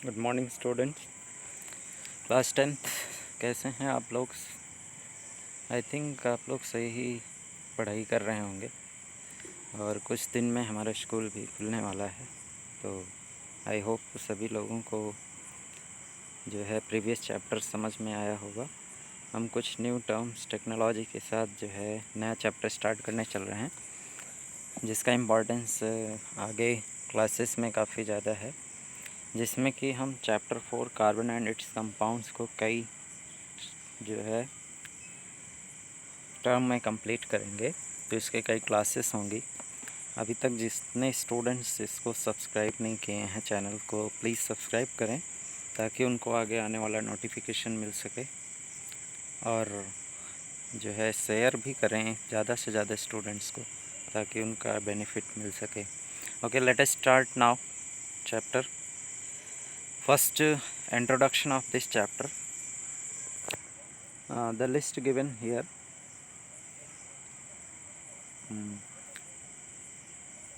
Good morning students, class 10th। कैसे हैं आप लोग? आई थिंक आप लोग सही ही पढ़ाई कर रहे होंगे और कुछ दिन में हमारा स्कूल भी खुलने वाला है। तो आई होप सभी लोगों को जो है प्रीवियस चैप्टर समझ में आया होगा। हम कुछ न्यू टर्म्स टेक्नोलॉजी के साथ जो है नया चैप्टर स्टार्ट करने चल रहे हैं, जिसका इम्पोर्टेंस आगे क्लासेस में काफ़ी ज़्यादा है, जिसमें कि हम chapter 4 carbon and it's compounds को कई जो है टर्म में कंप्लीट करेंगे। तो इसके कई क्लासेस होंगी। अभी तक जितने स्टूडेंट्स इसको सब्सक्राइब नहीं किए हैं चैनल को, प्लीज़ सब्सक्राइब करें ताकि उनको आगे आने वाला नोटिफिकेशन मिल सके, और जो है शेयर भी करें ज़्यादा से ज़्यादा स्टूडेंट्स को ताकि उनका बेनिफिट मिल सके। Okay, let us start now chapter. First, introduction of this chapter. The list given here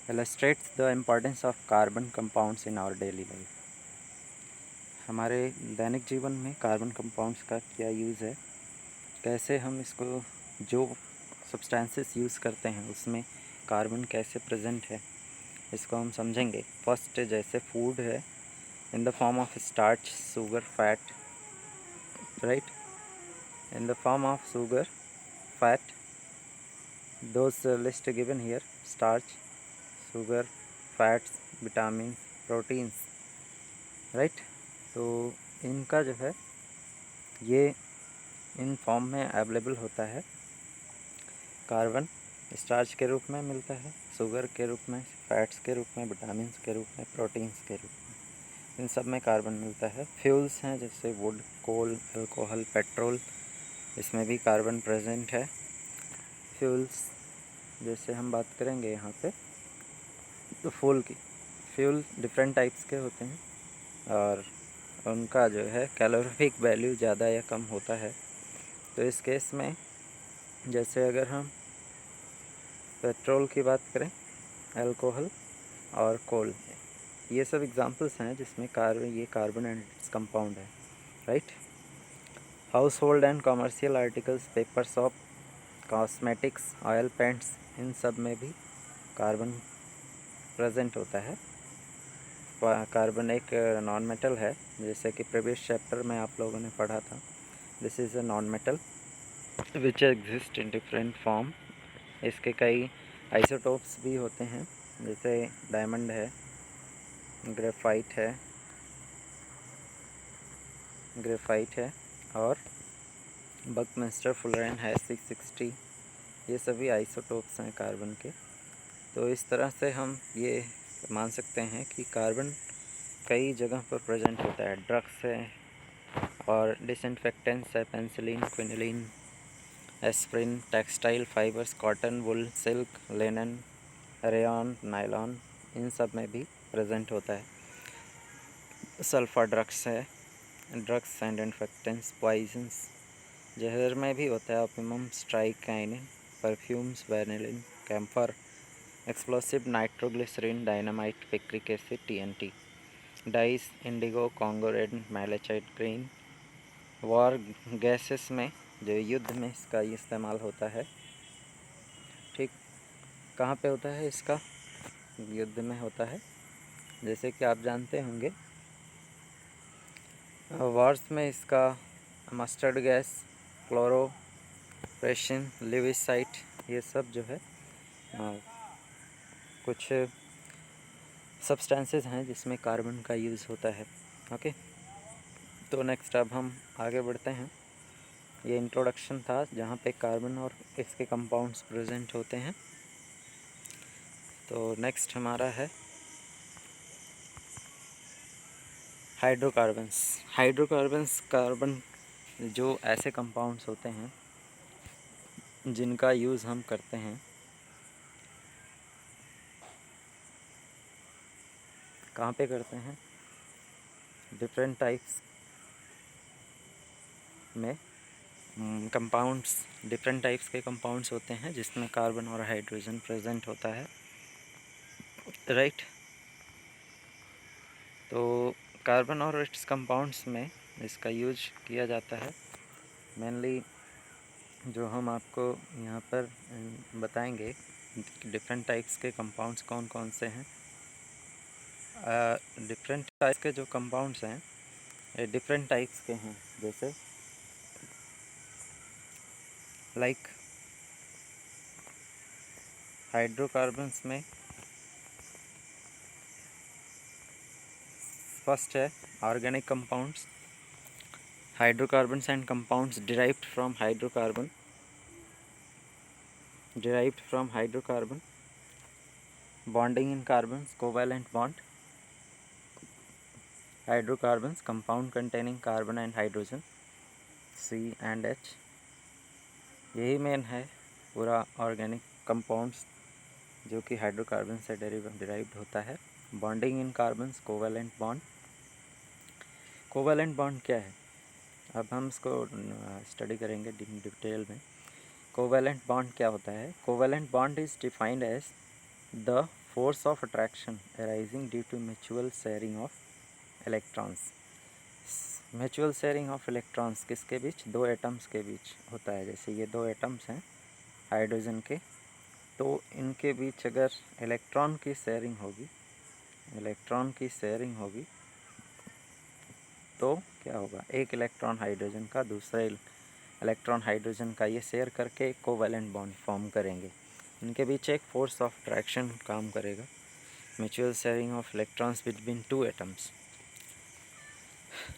illustrates the importance of carbon compounds in our daily life। हमारे दैनिक जीवन में कार्बन कंपाउंड्स का क्या यूज़ है, कैसे हम इसको जो सब्सटेंसेस यूज़ करते हैं उसमें कार्बन कैसे प्रेजेंट है, इसको हम समझेंगे। फर्स्ट, जैसे फूड है in the form of starch, sugar, fat, right, in the form of sugar, fat, those list given here, starch, sugar, fats, vitamin, proteins, right. तो इनका जो है ये इन फॉर्म में अवेलेबल होता है। कार्बन स्टार्च के रूप में मिलता है, शुगर के रूप में, फैट्स के रूप में, विटामिन के रूप में, प्रोटीन्स के रूप में, इन सब में कार्बन मिलता है। फ्यूल्स हैं जैसे वुड, कोल, अल्कोहल, पेट्रोल, इसमें भी कार्बन प्रेजेंट है। फ्यूल्स जैसे हम बात करेंगे यहाँ पे, तो फ्यूल डिफरेंट टाइप्स के होते हैं और उनका जो है कैलोरीफिक वैल्यू ज़्यादा या कम होता है। तो इस केस में जैसे अगर हम पेट्रोल की बात करें, अल्कोहल और कोल, ये सब एग्जांपल्स हैं जिसमें ये कार्बन एंड इट्स कंपाउंड है, right. Household and commercial articles, paper, soap, cosmetics, oil paints, इन सब में भी कार्बन प्रेजेंट होता है। कार्बन एक नॉन मेटल है, जैसे कि प्रीवियस चैप्टर में आप लोगों ने पढ़ा था। This is a non metal which exist in different form. इसके कई आइसोटोप्स भी होते हैं, जैसे डायमंड है, ग्रेफाइट है और बकमिंस्टर फुलरेन है 660। ये सभी आइसोटोप्स हैं कार्बन के। तो इस तरह से हम ये मान सकते हैं कि कार्बन कई जगह पर प्रेजेंट होता है। ड्रग्स है और डिसइंफेक्टेंट्स है, penicillin, quinoline, aspirin, textile fibres, cotton, wool, silk, linen, rayon, nylon, इन सब में भी प्रेजेंट होता है। सल्फा ड्रग्स है, ड्रग्स एंड इन्फेक्टेंट्स, पॉइजन्स, जहर में भी होता है, opium, strychnine, perfumes, vanillin, camphor, explosive, nitroglycerine, dynamite, picric acid, TNT, dyes, indigo, Congo red, malachite green. War gases में, जो युद्ध में इसका इस्तेमाल होता है, ठीक, कहाँ पे होता है इसका? युद्ध में होता है, जैसे कि आप जानते होंगे वॉर्स में इसका मस्टर्ड गैस, क्लोरोप्रेशन, लिविसाइट, ये सब जो है कुछ सब्सटेंसेस हैं जिसमें कार्बन का यूज़ होता है। ओके, तो नेक्स्ट अब हम आगे बढ़ते हैं। ये इंट्रोडक्शन था जहाँ पे कार्बन और इसके कंपाउंड्स प्रेजेंट होते हैं। तो नेक्स्ट हमारा है हाइड्रोकार्बन्स। हाइड्रोकार्बन्स कार्बन जो ऐसे कंपाउंड्स होते हैं जिनका यूज़ हम करते हैं कहाँ पे करते हैं? डिफरेंट टाइप्स में कंपाउंड्स, डिफरेंट टाइप्स के कंपाउंड्स होते हैं जिसमें कार्बन और हाइड्रोजन प्रेजेंट होता है, राइट। तो कार्बन और इट्स कंपाउंड्स में इसका यूज किया जाता है मेनली, जो हम आपको यहाँ पर बताएंगे डिफरेंट टाइप्स के कंपाउंड्स कौन कौन से हैं। डिफरेंट टाइप्स के जो कंपाउंड्स हैं ये डिफरेंट टाइप्स के हैं, जैसे लाइक हाइड्रोकार्बन्स में फर्स्ट है organic compounds, hydrocarbons and compounds derived from hydrocarbon, bonding in carbons, covalent bond, hydrocarbons compound containing carbon and hydrogen C and H, यही मेन है पूरा ऑर्गेनिक कंपाउंड्स जो कि हाइड्रोकार्बन से डिराइव्ड होता है। Bonding in carbons, covalent bond. Covalent bond क्या है, अब हम इसको स्टडी करेंगे डिटेल में। कोवेलेंट बॉन्ड क्या होता है? Covalent bond is defined as the force of attraction arising due to mutual sharing of electrons. Mutual sharing of electrons किसके बीच? दो एटम्स के बीच होता है। जैसे ये दो एटम्स हैं हाइड्रोजन के, तो इनके बीच अगर इलेक्ट्रॉन की शेयरिंग होगी तो क्या होगा? एक इलेक्ट्रॉन हाइड्रोजन का दूसरे इलेक्ट्रॉन हाइड्रोजन का ये शेयर करके एक कोवेलेंट बॉन्ड फॉर्म करेंगे। इनके बीच एक फोर्स ऑफ अट्रैक्शन काम करेगा, mutual sharing of electrons between two atoms.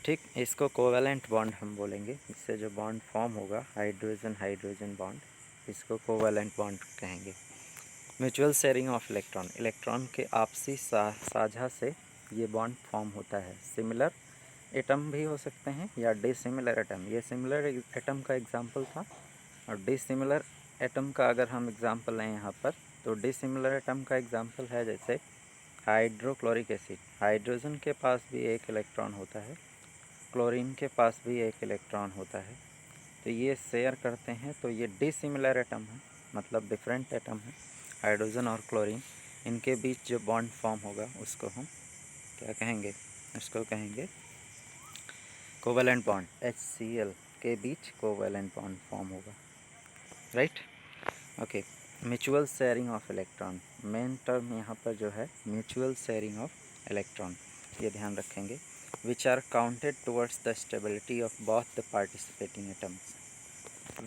ठीक, इसको कोवेलेंट बॉन्ड हम बोलेंगे। इससे जो बॉन्ड फॉर्म होगा हाइड्रोजन हाइड्रोजन बॉन्ड, इसको कोवेलेंट बॉन्ड कहेंगे। म्यूचुअल शेयरिंग ऑफ इलेक्ट्रॉन के आपसी साझा से ये बॉन्ड फॉर्म होता है। सिमिलर एटम भी हो सकते हैं या डिसिमिलर एटम। ये सिमिलर एटम का एग्जांपल था, और डिसिमिलर एटम का अगर हम एग्जांपल लें यहाँ पर, तो डिसिमिलर एटम का एग्जांपल है जैसे हाइड्रोक्लोरिक एसिड। हाइड्रोजन के पास भी एक इलेक्ट्रॉन होता है, क्लोरीन के पास भी एक इलेक्ट्रॉन होता है, तो ये शेयर करते हैं, तो ये डिसिमिलर एटम है, मतलब डिफरेंट एटम है। हाइड्रोजन और क्लोरीन, इनके बीच जो बॉन्ड फॉर्म होगा उसको हम क्या कहेंगे? उसको कहेंगे कोवेलेंट बॉन्ड। HCl के बीच कोवेलेंट बॉन्ड फॉर्म होगा, right. Okay, mutual sharing of electron, main term यहाँ पर जो है म्यूचुअल शेयरिंग ऑफ इलेक्ट्रॉन, ये ध्यान रखेंगे। Which are counted towards the stability of both the participating atoms.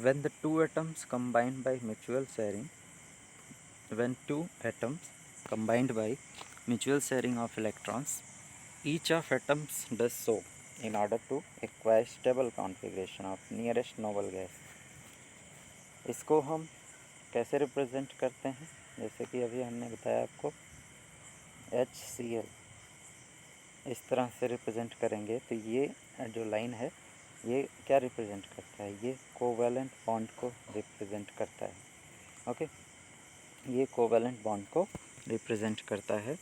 When the two atoms combined by mutual sharing, when two atoms combined by mutual sharing of electrons, each of atoms does so in order to acquire stable configuration of nearest noble gas। इसको हम कैसे represent करते हैं? जैसे कि अभी हमने बताया आपको HCl, इस तरह से रिप्रेजेंट करेंगे। तो ये जो लाइन है ये क्या रिप्रेजेंट करता है? ये कोवेलेंट बॉन्ड को रिप्रेजेंट करता है। ओके, ये कोवेलेंट बॉन्ड को रिप्रेजेंट करता है।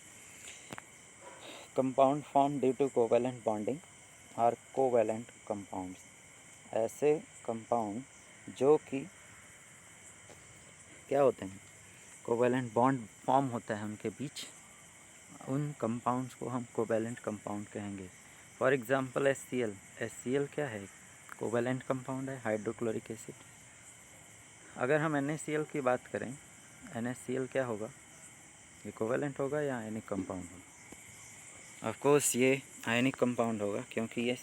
Compound form due to covalent bonding और कोवेलेंट कंपाउंड्स, ऐसे कंपाउंड जो कि क्या होते हैं? कोवेलेंट बॉन्ड फॉर्म होता है उनके बीच, उन कंपाउंड्स को हम कोवेलेंट कंपाउंड कहेंगे। For example HCl। HCl क्या है? कोवेलेंट कंपाउंड है, हाइड्रोक्लोरिक एसिड। अगर हम NaCl की बात करें, NaCl क्या होगा? ये कोवेलेंट होगा या आयनिक कंपाउंड होगा? ऑफ कोर्स ये आयनिक कंपाउंड होगा, क्योंकि ये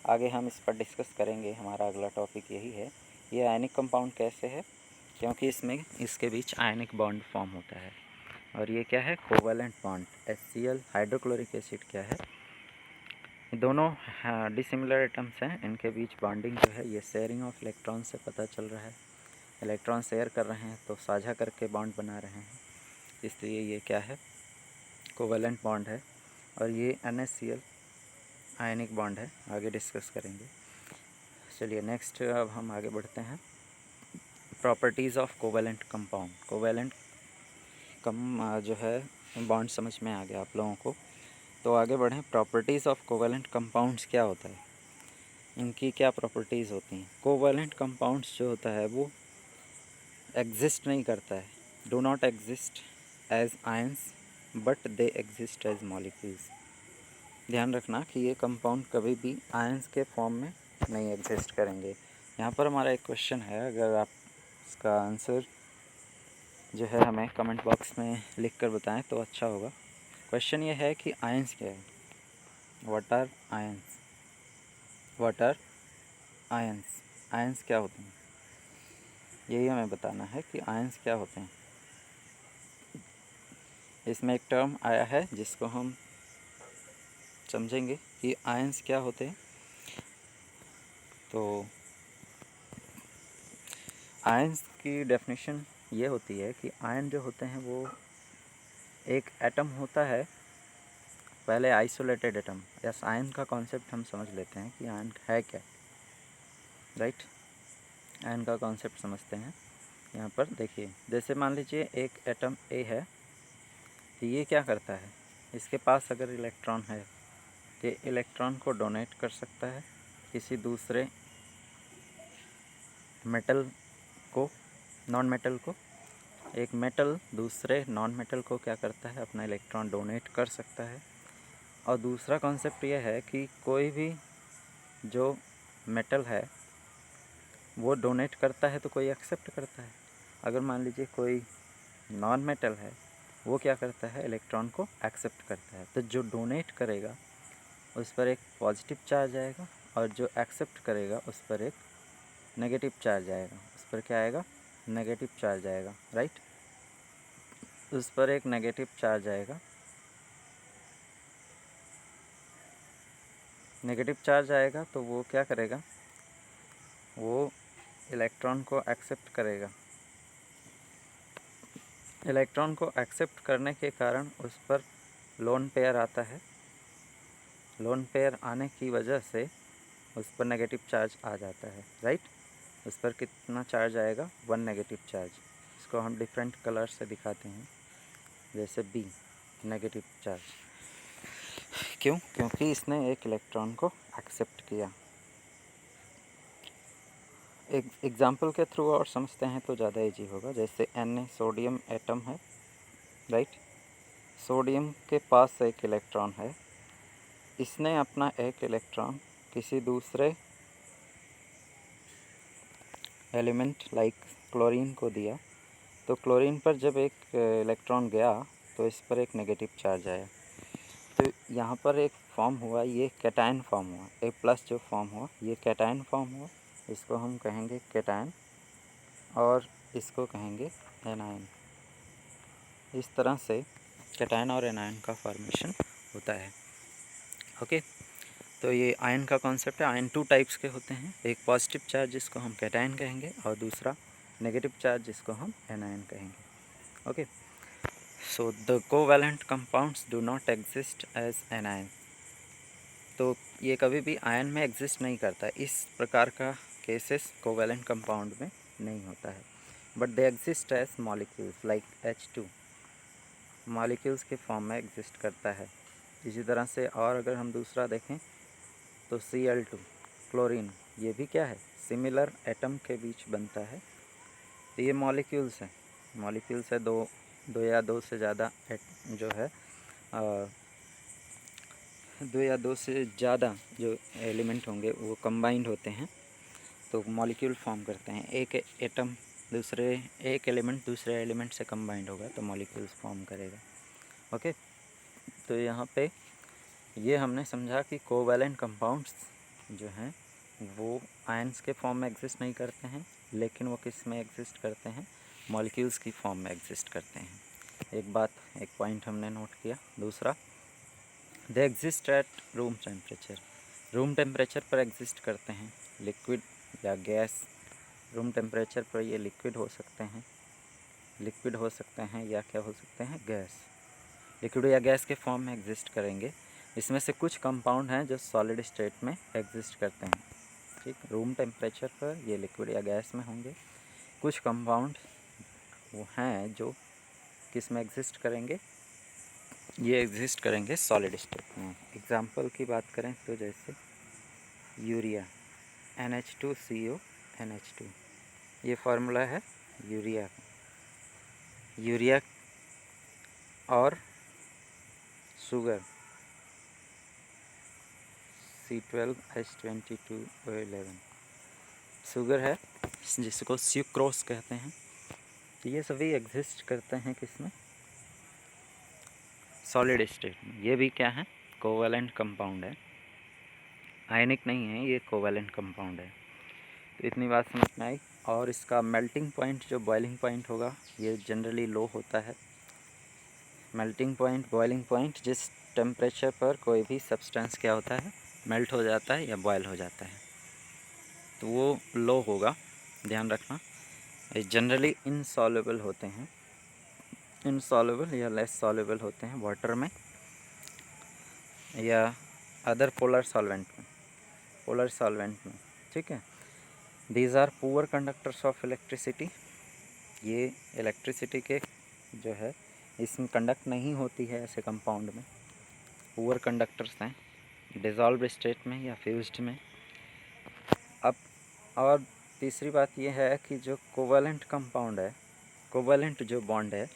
आगे हम इस पर डिस्कस करेंगे। हमारा अगला टॉपिक यही है, ये आयनिक कंपाउंड कैसे है, क्योंकि इसमें इसके बीच आयनिक बॉन्ड फॉर्म होता है। और ये क्या है? Covalent bond. HCl hydrochloric acid क्या है? दोनों डिसिमिलर एटम्स हैं, इनके बीच बॉन्डिंग जो है ये शेयरिंग ऑफ इलेक्ट्रॉन से पता चल रहा है। इलेक्ट्रॉन शेयर कर रहे हैं तो साझा करके बॉन्ड बना रहे हैं, इसलिए ये क्या है? कोवेलेंट बॉन्ड है। और ये NaCl आयनिक बॉन्ड है, आगे डिस्कस करेंगे। चलिए नेक्स्ट अब हम आगे बढ़ते हैं। Properties of covalent compound. Covalent जो है बॉन्ड समझ में आ गया आप लोगों को, तो आगे बढ़ें। प्रॉपर्टीज़ ऑफ कोवेलेंट कंपाउंड्स क्या होता है, इनकी क्या प्रॉपर्टीज़ होती हैं? कोवेलेंट कंपाउंड्स जो होता है वो एग्जिस्ट नहीं करता है, do not exist as ions but they exist as molecules. ध्यान रखना कि ये कंपाउंड कभी भी आयंस के फॉर्म में नहीं एग्जिस्ट करेंगे। यहाँ पर हमारा एक क्वेश्चन है, अगर आप इसका आंसर जो है हमें कमेंट बॉक्स में लिख कर बताएं तो अच्छा होगा। क्वेश्चन ये है कि आयंस क्या है, what are ions, what are ions, ions क्या होते हैं, यही हमें बताना है कि आयंस क्या होते हैं। इसमें एक टर्म आया है जिसको हम समझेंगे कि आयंस क्या होते हैं। तो आयंस की डेफिनेशन ये होती है कि आयन जो होते हैं वो एक एटम होता है, पहले आइसोलेटेड एटम। यस, आयन का कॉन्सेप्ट हम समझ लेते हैं कि आयन है क्या, राइट। आयन का कॉन्सेप्ट समझते हैं। यहाँ पर देखिए, जैसे मान लीजिए एक एटम ए है, तो ये क्या करता है, इसके पास अगर इलेक्ट्रॉन है तो इलेक्ट्रॉन को डोनेट कर सकता है किसी दूसरे मेटल को, नॉन मेटल को। एक मेटल दूसरे नॉन मेटल को क्या करता है, अपना इलेक्ट्रॉन डोनेट कर सकता है। और दूसरा कॉन्सेप्ट ये है कि कोई भी जो मेटल है वो डोनेट करता है तो कोई एक्सेप्ट करता है। अगर मान लीजिए कोई नॉन मेटल है, वो क्या करता है, इलेक्ट्रॉन को एक्सेप्ट करता है। तो जो डोनेट करेगा उस पर एक पॉजिटिव चार्ज आएगा, और जो एक्सेप्ट करेगा उस पर एक नेगेटिव चार्ज आएगा। उस पर क्या आएगा, नेगेटिव चार्ज आएगा, राइट। उस पर एक नेगेटिव चार्ज आएगा। नेगेटिव चार्ज आएगा तो वो क्या करेगा, वो इलेक्ट्रॉन को एक्सेप्ट करेगा। इलेक्ट्रॉन को एक्सेप्ट करने के कारण उस पर लोन पेयर आता है। लोन पेयर आने की वजह से उस पर नेगेटिव चार्ज आ जाता है, राइट। उस पर कितना चार्ज आएगा, 1 नेगेटिव चार्ज। इसको हम डिफरेंट कलर से दिखाते हैं, जैसे बी, नेगेटिव चार्ज। क्यों, क्योंकि इसने एक इलेक्ट्रॉन को एक्सेप्ट किया। एक एग्जांपल के थ्रू और समझते हैं तो ज़्यादा इजी होगा। जैसे Na सोडियम एटम है, राइट। सोडियम के पास एक इलेक्ट्रॉन है, इसने अपना एक इलेक्ट्रॉन किसी दूसरे एलिमेंट लाइक क्लोरीन को दिया। तो क्लोरीन पर जब एक इलेक्ट्रॉन गया तो इस पर एक नेगेटिव चार्ज आया। तो यहाँ पर एक फॉर्म हुआ, ये कैटायन फॉर्म हुआ। ए प्लस जो फॉर्म हुआ ये कैटायन फॉर्म हुआ, इसको हम कहेंगे कैटायन, और इसको कहेंगे एनायन। इस तरह से कैटायन और एनायन का फॉर्मेशन होता है, ओके। तो ये आयन का कॉन्सेप्ट है। आयन 2 टाइप्स के होते हैं, एक पॉजिटिव चार्ज जिसको हम कैटायन कहेंगे, और दूसरा नेगेटिव चार्ज जिसको हम एनायन कहेंगे, okay. So the covalent compounds do not exist as anion. तो ये कभी भी आयन में एग्जिस्ट नहीं करता, इस प्रकार का केसेस कोवैलेंट कंपाउंड में नहीं होता है। But they exist as molecules like H2, molecules के फॉर्म में एग्जिस्ट करता है। इसी तरह से और अगर हम दूसरा देखें तो Cl2, क्लोरीन, ये भी क्या है, सिमिलर एटम के बीच बनता है। तो ये मॉलिक्यूल्स हैं, मॉलिक्यूल्स है, दो या दो से ज़्यादा जो है दो या दो से ज़्यादा जो एलिमेंट होंगे वो कंबाइंड होते हैं तो मॉलिक्यूल फॉर्म करते हैं। एक एटम दूसरे, एक एलिमेंट दूसरे एलिमेंट से कंबाइंड होगा तो मॉलिक्यूल्स फॉर्म करेगा, ओके। तो यहाँ पे ये हमने समझा कि कोवैलेंट कंपाउंड्स जो हैं वो आयंस के फॉर्म में एग्जिस्ट नहीं करते हैं, लेकिन वो किस में एग्जिस्ट करते हैं, मॉलिक्यूल्स की फॉर्म में एग्जिस्ट करते हैं। एक बात, एक पॉइंट हमने नोट किया। दूसरा, they exist at room temperature, room temperature पर एग्जिस्ट करते हैं। लिक्विड या गैस, रूम टेम्परेचर पर ये लिक्विड हो सकते हैं, लिक्विड हो सकते हैं या क्या हो सकते हैं, गैस। लिक्विड या गैस के फॉर्म में एग्जिस्ट करेंगे। इसमें से कुछ कंपाउंड हैं जो सॉलिड स्टेट में एग्जिस्ट करते हैं, ठीक। रूम टेम्परेचर पर ये लिक्विड या गैस में होंगे। कुछ कंपाउंड वो हैं जो किस में एग्जिस्ट करेंगे, ये एग्जिस्ट करेंगे सॉलिड स्टेट में। एग्जांपल की बात करें तो जैसे यूरिया, NH2CO NH2, ये फार्मूला है यूरिया। यूरिया और शुगर, C12H22O11 शुगर है जिसको सुक्रोज कहते हैं। तो ये सभी एग्जिस्ट करते हैं किसमें, सॉलिड स्टेट में। ये भी क्या है, कोवैलेंट कंपाउंड है, आयनिक नहीं है, ये कोवैलेंट कंपाउंड है। तो इतनी बात समझ में आई। और इसका मेल्टिंग पॉइंट जो बॉइलिंग पॉइंट होगा ये जनरली लो होता है। मेल्टिंग पॉइंट, बॉइलिंग पॉइंट, जिस टेम्परेचर पर कोई भी सब्सटेंस क्या होता है, मेल्ट हो जाता है या बॉयल हो जाता है, तो वो लो होगा, ध्यान रखना। ये जनरली इनसॉल्युबल होते हैं, इनसॉल्युबल या लेस सॉल्युबल होते हैं वाटर में या अदर पोलर सॉल्वेंट में, ठीक है। These are poor conductors of electricity. ये इलेक्ट्रिसिटी के जो है इसमें कंडक्ट नहीं होती है ऐसे कंपाउंड में, पुअर कंडक्टर्स हैं डिज़ोल्व स्टेट में या फ्यूज्ड में। अब और तीसरी बात यह है कि जो कोवैलेंट कंपाउंड है, कोवैलेंट जो बॉन्ड है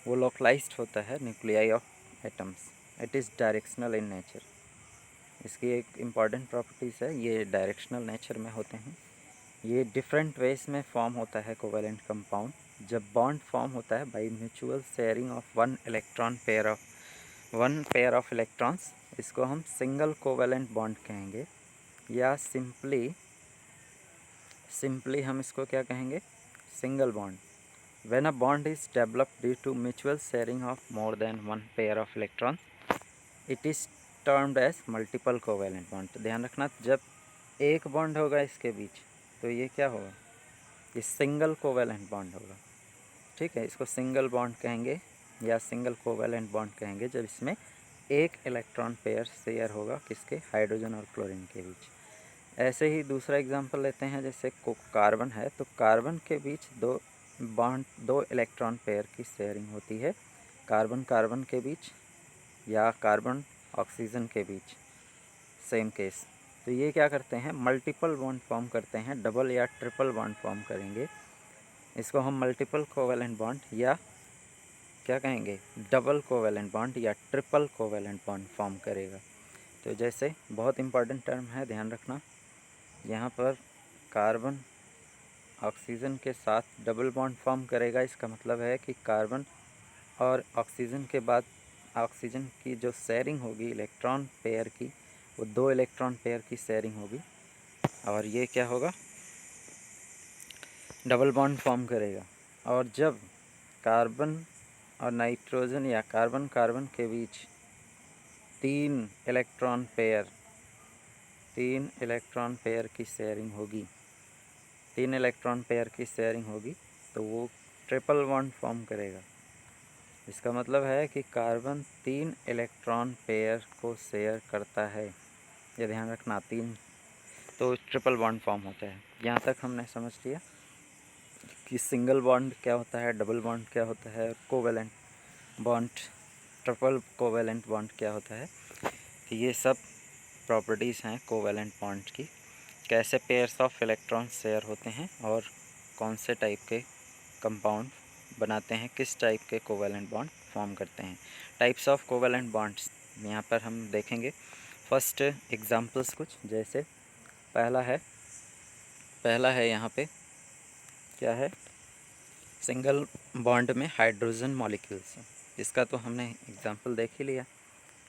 वो लोकलाइज्ड होता है nuclei of atoms. It is directional in nature. इसकी एक इम्पॉर्टेंट प्रॉपर्टीज़ है, ये डायरेक्शनल नेचर में होते हैं। ये डिफरेंट वेज में फॉर्म होता है कोवैलेंट कंपाउंड। जब बॉन्ड फॉर्म होता है bye mutual sharing of one pair of electrons, इसको हम सिंगल कोवैलेंट बॉन्ड कहेंगे, या सिंपली हम इसको क्या कहेंगे, single bond. When a bond is developed due to mutual sharing of more than one pair of electron, it is termed as multiple covalent bond. तो ध्यान रखना, जब एक बॉन्ड होगा इसके बीच तो ये क्या होगा, ये सिंगल कोवैलेंट बॉन्ड होगा, ठीक है। इसको सिंगल बॉन्ड कहेंगे या सिंगल कोवैलेंट बॉन्ड कहेंगे जब इसमें एक इलेक्ट्रॉन पेयर शेयर होगा किसके, हाइड्रोजन और क्लोरीन के बीच। ऐसे ही दूसरा एग्जांपल लेते हैं, जैसे कार्बन है, तो कार्बन के बीच दो इलेक्ट्रॉन पेयर की शेयरिंग होती है, कार्बन कार्बन के बीच या कार्बन ऑक्सीजन के बीच, सेम केस। तो ये क्या करते हैं, मल्टीपल बॉन्ड फॉर्म करते हैं, डबल या ट्रिपल बॉन्ड फॉर्म करेंगे। इसको हम मल्टीपल कोवैलेंट बॉन्ड या क्या कहेंगे, डबल कोवैलेंट बॉन्ड या ट्रिपल कोवैलेंट बॉन्ड फॉर्म करेगा। तो जैसे बहुत इंपॉर्टेंट टर्म है, ध्यान रखना, यहाँ पर कार्बन ऑक्सीजन के साथ डबल बॉन्ड फॉर्म करेगा। इसका मतलब है कि कार्बन और ऑक्सीजन के बाद ऑक्सीजन की जो शेयरिंग होगी इलेक्ट्रॉन पेयर की, वो दो इलेक्ट्रॉन पेयर की शेयरिंग होगी, और ये क्या होगा, डबल बॉन्ड फॉर्म करेगा। और जब कार्बन और नाइट्रोजन या कार्बन कार्बन के बीच तीन इलेक्ट्रॉन पेयर की शेयरिंग होगी, तो वो ट्रिपल बॉन्ड फॉर्म करेगा। इसका मतलब है कि कार्बन 3 इलेक्ट्रॉन पेयर को शेयर करता है, ये ध्यान रखना, 3, तो ट्रिपल बॉन्ड फॉर्म होता है। यहाँ तक हमने समझ लिया कि सिंगल बॉन्ड क्या होता है, डबल बॉन्ड क्या होता है, covalent bond, triple covalent bond क्या होता है। तो ये सब प्रॉपर्टीज़ हैं कोवैलेंट बॉन्ड की, कैसे पेयर्स ऑफ इलेक्ट्रॉन शेयर होते हैं और कौन से टाइप के कंपाउंड बनाते हैं, किस टाइप के कोवैलेंट बॉन्ड फॉर्म करते हैं। टाइप्स ऑफ कोवैलेंट बॉन्ड्स यहाँ पर हम देखेंगे। फर्स्ट एग्जांपल्स कुछ, जैसे पहला है यहाँ पे क्या है, सिंगल बॉन्ड में हाइड्रोजन मॉलिक्यूल्स, इसका तो हमने एग्जांपल देख ही लिया।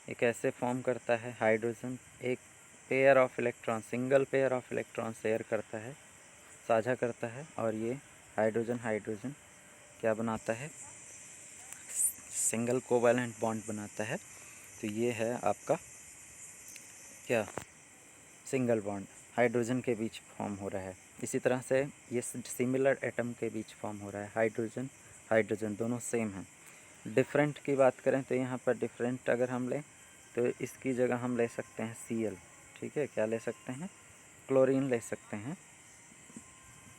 ये कैसे फॉर्म करता है, हाइड्रोजन एक pair of electron, single pair of electron share करता है, साझा करता है, और ये हाइड्रोजन क्या बनाता है, सिंगल कोवैलेंट बॉन्ड बनाता है। तो ये है आपका क्या, सिंगल बॉन्ड हाइड्रोजन के बीच फॉर्म हो रहा है। इसी तरह से ये सिमिलर एटम के बीच फॉर्म हो रहा है, हाइड्रोजन दोनों सेम हैं। डिफरेंट की बात करें तो यहाँ पर डिफरेंट अगर हम लें तो इसकी जगह हम ले सकते हैं Cl, ठीक है, क्या ले सकते हैं, क्लोरीन ले सकते हैं।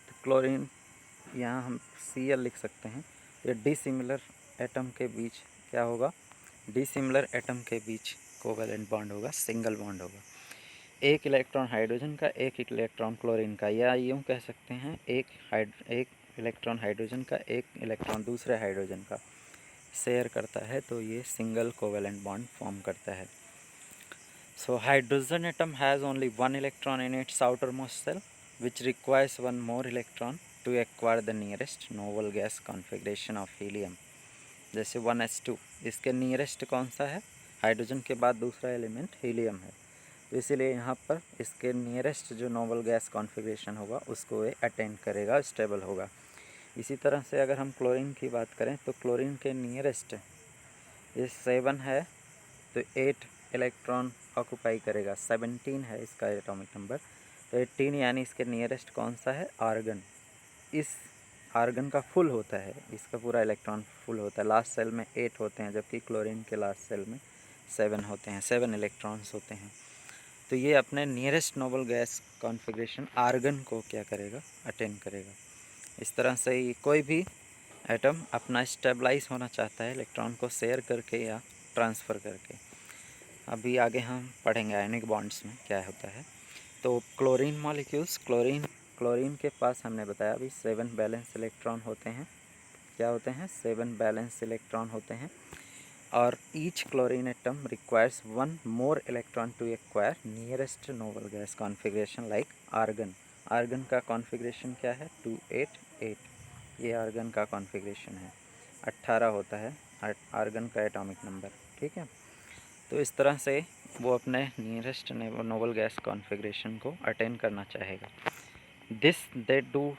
तो क्लोरीन यहाँ हम Cl लिख सकते हैं। ये डिसिमिलर एटम के बीच क्या होगा, डिसिमिलर एटम के बीच कोवैलेंट बॉन्ड होगा, सिंगल बॉन्ड होगा। एक इलेक्ट्रॉन हाइड्रोजन का, एक इलेक्ट्रॉन क्लोरीन का, या यूँ कह सकते हैं एक इलेक्ट्रॉन हाइड्रोजन का, एक इलेक्ट्रॉन दूसरे हाइड्रोजन का शेयर करता है, तो ये सिंगल कोवैलेंट बॉन्ड फॉर्म करता है। So hydrogen atom has only one electron in its outermost shell, which requires one more electron to acquire the nearest noble gas configuration of helium. जैसे 1s2, इसके nearest कौन सा है? Hydrogen के बाद दूसरा एलिमेंट हीलियम है, तो इसीलिए यहाँ पर इसके नियरेस्ट जो नोबल गैस कॉन्फ़िगरेशन होगा उसको ये अटेंड करेगा, स्टेबल होगा। इसी तरह से अगर हम क्लोरीन की बात करें तो क्लोरीन के नियरेस्ट ये 7 है, तो 8 इलेक्ट्रॉन ऑक्यूपाई करेगा। 17 है इसका एटॉमिक नंबर, तो 18 यानी इसके नियरेस्ट कौन सा है? आर्गन। इस आर्गन का फुल होता है, इसका पूरा इलेक्ट्रॉन फुल होता है। लास्ट सेल में 8 होते हैं, जबकि क्लोरीन के लास्ट सेल में 7 होते हैं, 7 इलेक्ट्रॉन्स होते हैं। तो ये अपने nearest noble gas configuration argon को क्या करेगा? अटेंड करेगा। इस तरह से ही कोई भी एटम अपना स्टेबलाइज होना चाहता है इलेक्ट्रॉन को शेयर करके या ट्रांसफ़र करके। अभी आगे हम पढ़ेंगे आयनिक बॉन्ड्स में क्या होता है। तो क्लोरीन मॉलिक्यूल्स, क्लोरीन के पास हमने बताया अभी 7 बैलेंस इलेक्ट्रॉन होते हैं। क्या होते हैं? 7 बैलेंस इलेक्ट्रॉन होते हैं। और each chlorine atom requires one more electron to acquire nearest noble gas configuration like argon. Argon का कॉन्फ़िगरेशन क्या है? 288। ये आर्गन का कॉन्फ़िगरेशन है। 18 होता है आर्गन का एटॉमिक नंबर, ठीक है। तो इस तरह से वो अपने नियरेस्ट नोबल गैस कॉन्फ़िगरेशन को अटेन करना चाहेगा। This they do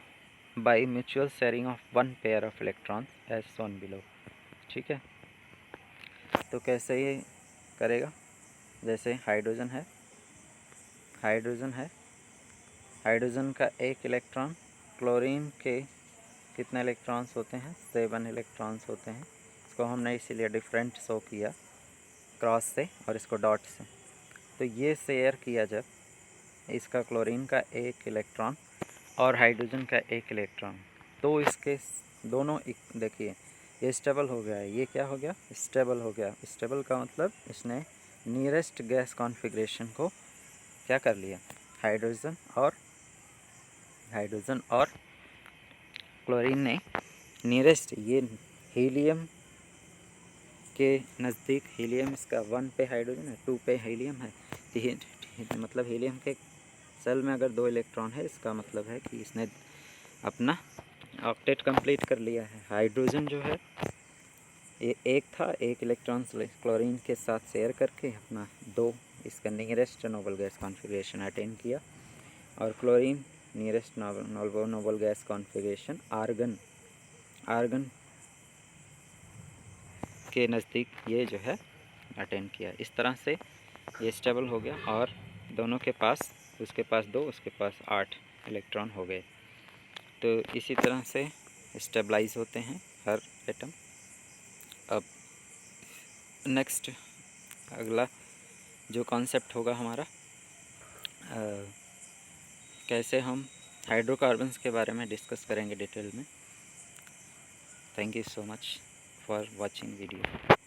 by mutual sharing of one pair of electrons as shown below, ठीक है। तो कैसे ये करेगा? जैसे हाइड्रोजन है, हाइड्रोजन का एक इलेक्ट्रॉन, क्लोरीन के कितने इलेक्ट्रॉन्स होते हैं? 7 इलेक्ट्रॉन्स होते हैं। इसको हमने इसीलिए डिफरेंट शो किया क्रॉस से और इसको डॉट से। तो ये शेयर किया जब इसका क्लोरीन का एक इलेक्ट्रॉन और हाइड्रोजन का एक इलेक्ट्रॉन, तो इसके दोनों देखिए ये स्टेबल हो गया है। ये क्या हो गया? स्टेबल हो गया। स्टेबल का मतलब इसने नियरेस्ट गैस कॉन्फ़िगरेशन को क्या कर लिया? हाइड्रोजन और क्लोरीन ने नियरेस्ट, ये हीलियम के नज़दीक, हीलियम इसका 1 पे हाइड्रोजन है, 2 पे हीलियम है, तो मतलब हीलियम के सेल में अगर 2 इलेक्ट्रॉन है, इसका मतलब है कि इसने अपना ऑक्टेट कंप्लीट कर लिया है। हाइड्रोजन जो है ये एक था, एक इलेक्ट्रॉन क्लोरीन के साथ शेयर करके अपना 2 इसका nearest noble gas configuration attain किया। और chlorine nearest noble gas configuration argon के नज़दीक ये जो है अटेन किया। इस तरह से ये स्टेबल हो गया और दोनों के पास, उसके पास 2, उसके पास 8 इलेक्ट्रॉन हो गए। तो इसी तरह से स्टेबलाइज होते हैं हर एटम। अब नेक्स्ट अगला जो कॉन्सेप्ट होगा हमारा, कैसे हम हाइड्रोकार्बन्स के बारे में डिस्कस करेंगे डिटेल में। Thank you so much for watching video.